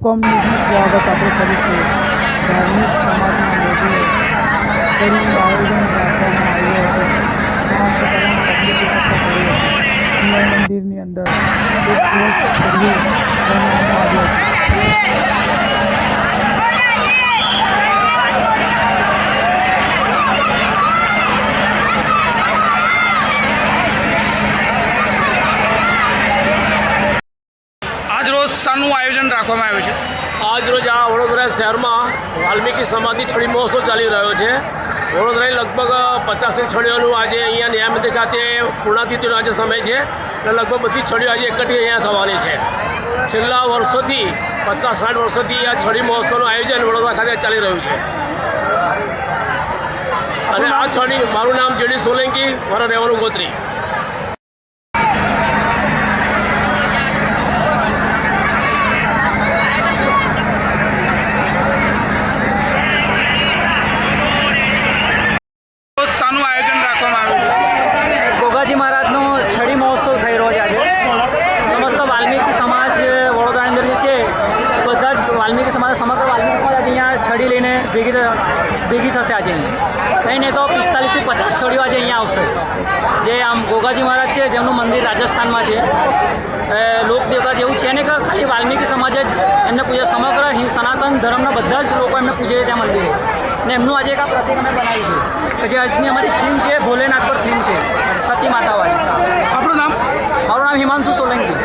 હુકમનું સ્વાગત આપણે કરીશું. ધાર્મિક સમાજના લોકોએ કરીનું આયોજન રાખવામાં આવ્યું હતું. મહાસભાનું પબ્લિસિટી થયું. શિવાય મંદિરની અંદર એક દિવસ સર્વે બનાવવામાં આવ્યો છે. આજરોજ શાનું આયોજન રાખવામાં આવ્યું છે? આજરોજ આ વડોદરા શહેરમાં વાલ્મીકી સમાજની છડી મહોત્સવ ચાલી રહ્યો છે. વડોદરાની લગભગ 50 છડીઓનું આજે અહીંયા ન્યાયમંદિર ખાતે પૂર્ણાતિથિનો આજે સમય છે એટલે લગભગ બધી છડીઓ આજે એકઠી અહીંયા થવાની છે. છેલ્લા વર્ષોથી 50-60 વર્ષોથી આ છડી મહોત્સવનું આયોજન વડોદરા ખાતે ચાલી રહ્યું છે. અને આ છડી, મારું નામ જેડી સોલંકી, મારા રહેવાનું ગોત્રી. શાનું આયોજન રાખવામાં આવ્યું છે? ગોગાજી મહારાજનો છડી મહોત્સવ થઈ રહ્યો છે આજે. સમસ્ત વાલ્મીકી સમાજ વડોદરાની અંદર જે છે બધા જ વાલ્મીકી સમાજ, સમગ્ર વાલ્મીકી સમાજ આજે અહીંયા છડી લઈને ભેગી થશે. આજે કંઈ નહીં તો 45 થી 50 છડીઓ આજે અહીંયા આવશે. જે આમ ગોગાજી મહારાજ છે જેમનું મંદિર રાજસ્થાનમાં છે. લોકદેવતા જેવું છે ને કે ખાલી વાલ્મીકી સમાજ જ એમને પૂજે. સમગ્ર સનાતન ધર્મના બધા જ લોકો એમને પૂજે ત્યાં મંદિરે. ને એમનું આજે એક આ પ્રતિક અમે બનાવ્યું છે. જે આજની અમારી થીમ છે ભોલેનાથ પર થીમ છે, સતી માતાવાળી. આપણું નામ? મારું નામ હિમાંશુ સોલંકી.